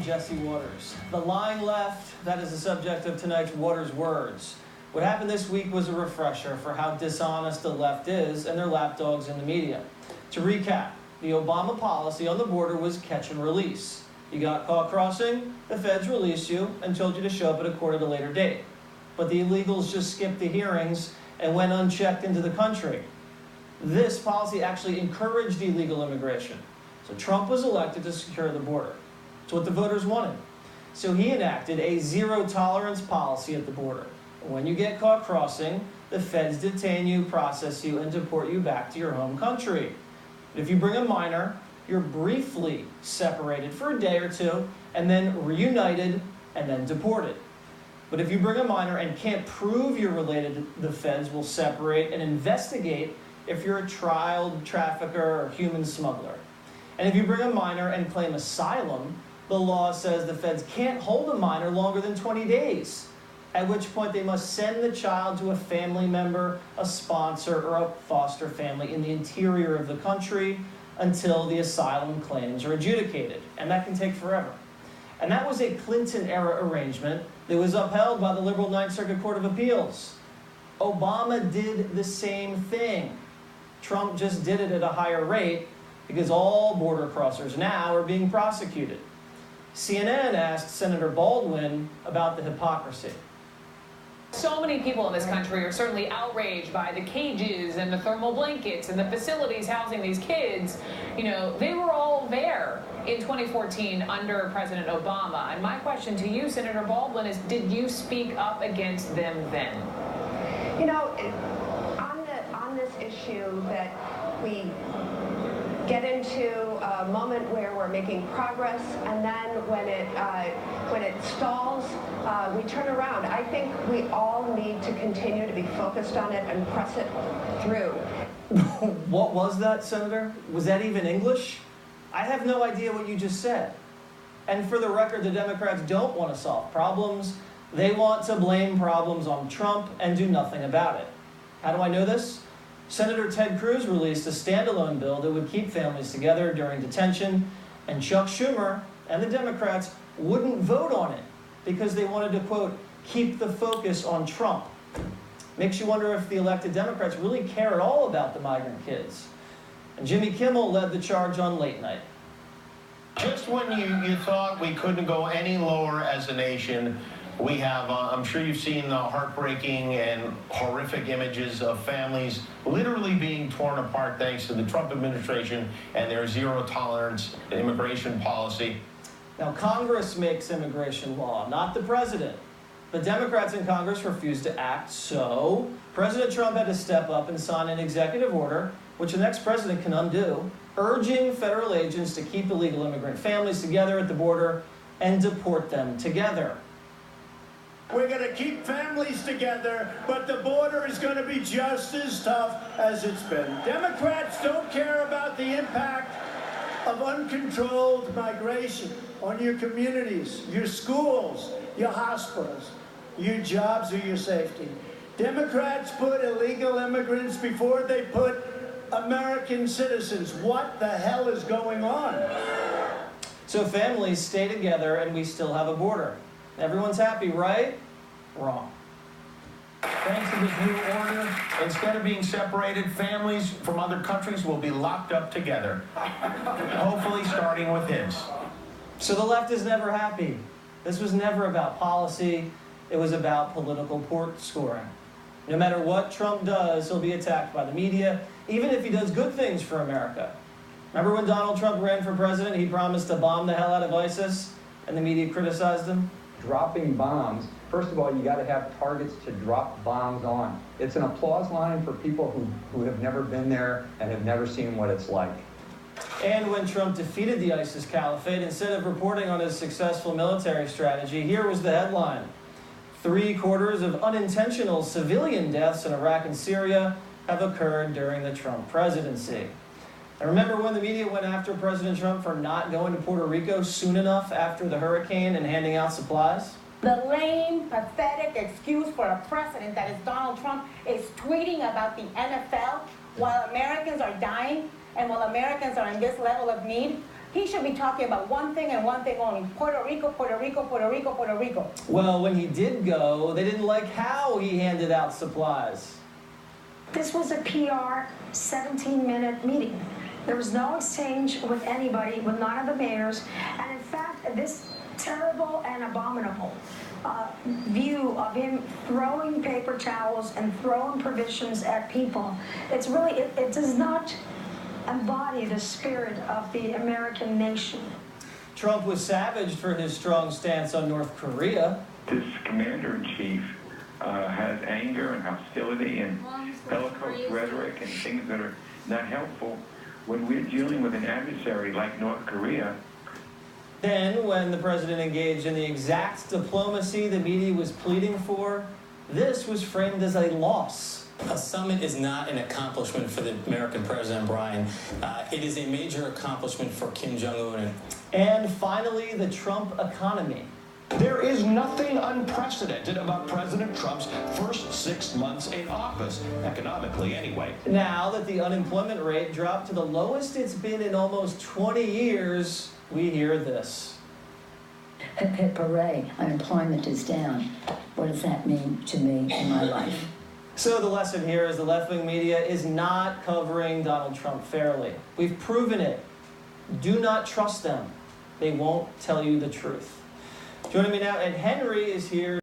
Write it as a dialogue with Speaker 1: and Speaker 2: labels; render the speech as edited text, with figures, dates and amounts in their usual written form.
Speaker 1: Jesse Watters. The lying left, that is the subject of tonight's Watters Words. What happened this week was a refresher for how dishonest the left is and their lapdogs in the media. To recap, the Obama policy on the border was catch and release. You got caught crossing, the feds released you and told you to show up at a court at a later date. But the illegals just skipped the hearings and went unchecked into the country. This policy actually encouraged illegal immigration. So Trump was elected to secure the border. It's what the voters wanted. So he enacted a zero-tolerance policy at the border. When you get caught crossing, the feds detain you, process you, and deport you back to your home country. If you bring a minor, you're briefly separated for a day or two, and then reunited, and then deported. But if you bring a minor and can't prove you're related, the feds will separate and investigate if you're a child trafficker or human smuggler. And if you bring a minor and claim asylum, the law says the feds can't hold a minor longer than 20 days, at which point they must send the child to a family member, a sponsor, or a foster family in the interior of the country until the asylum claims are adjudicated. And that can take forever. And that was a Clinton-era arrangement that was upheld by the liberal Ninth Circuit Court of Appeals. Obama did the same thing. Trump just did it at a higher rate because all border crossers now are being prosecuted. CNN asked Senator Baldwin about the hypocrisy.
Speaker 2: So many people in this country are certainly outraged by the cages and the thermal blankets and the facilities housing these kids. You know, they were all there in 2014 under President Obama. And my question to you, Senator Baldwin, is did you speak up against them then?
Speaker 3: You know, on this issue that we get into a moment where we're making progress, and then when it stalls, we turn around. I think we all need to continue to be focused on it and press it through.
Speaker 1: What was that, Senator? Was that even English? I have no idea what you just said. And for the record, the Democrats don't want to solve problems. They want to blame problems on Trump and do nothing about it. How do I know this? Senator Ted Cruz released a standalone bill that would keep families together during detention, and Chuck Schumer and the Democrats wouldn't vote on it because they wanted to, quote, keep the focus on Trump. Makes you wonder if the elected Democrats really care at all about the migrant kids. And Jimmy Kimmel led the charge on Late Night.
Speaker 4: Just when you thought we couldn't go any lower as a nation, we have, I'm sure you've seen the heartbreaking and horrific images of families literally being torn apart thanks to the Trump administration and their zero-tolerance immigration policy.
Speaker 1: Now, Congress makes immigration law, not the president. The Democrats in Congress refused to act, so President Trump had to step up and sign an executive order, which the next president can undo, urging federal agents to keep illegal immigrant families together at the border and deport them together.
Speaker 5: We're going to keep families together, but the border is going to be just as tough as it's been. Democrats don't care about the impact of uncontrolled migration on your communities, your schools, your hospitals, your jobs, or your safety. Democrats put illegal immigrants before they put American citizens. What the hell is going on?
Speaker 1: So families stay together and we still have a border. Everyone's happy, right? Wrong.
Speaker 4: Thanks to this new order, instead of being separated, families from other countries will be locked up together. Hopefully starting with his.
Speaker 1: So the left is never happy. This was never about policy. It was about political port scoring. No matter what Trump does, he'll be attacked by the media, even if he does good things for America. Remember when Donald Trump ran for president, he promised to bomb the hell out of ISIS, and the media criticized him?
Speaker 6: Dropping bombs, first of all, you got to have targets to drop bombs on. It's an applause line for people who have never been there and have never seen what it's like.
Speaker 1: And when Trump defeated the ISIS caliphate, instead of reporting on his successful military strategy, here was the headline: 3/4 of unintentional civilian deaths in Iraq and Syria have occurred during the Trump presidency. And remember when the media went after President Trump for not going to Puerto Rico soon enough after the hurricane and handing out supplies?
Speaker 7: The lame, pathetic excuse for a president that is Donald Trump is tweeting about the NFL while Americans are dying and while Americans are in this level of need. He should be talking about one thing and one thing only: Puerto Rico, Puerto Rico, Puerto Rico, Puerto Rico.
Speaker 1: Well, when he did go, they didn't like how he handed out supplies.
Speaker 8: This was a PR 17-minute meeting. There was no exchange with anybody, with none of the mayors. And in fact, this terrible and abominable view of him throwing paper towels and throwing provisions at people, it's really, it does not embody the spirit of the American nation.
Speaker 1: Trump was savaged for his strong stance on North Korea.
Speaker 9: This commander-in-chief has anger and hostility and bellicose rhetoric and things that are not helpful when we're dealing with an adversary like North Korea.
Speaker 1: Then, when the president engaged in the exact diplomacy the media was pleading for, this was framed as a loss.
Speaker 10: A summit is not an accomplishment for the American president, Brian. It is a major accomplishment for Kim Jong-un.
Speaker 1: And finally, the Trump economy.
Speaker 11: There is nothing unprecedented about President Trump's first 6 months in office, economically anyway.
Speaker 1: Now that the unemployment rate dropped to the lowest it's been in almost 20 years, we hear this.
Speaker 12: Hip hip hooray, unemployment is down. What does that mean to me in my life?
Speaker 1: So the lesson here is the left-wing media is not covering Donald Trump fairly. We've proven it. Do not trust them. They won't tell you the truth. Joining me now, Ed Henry is here.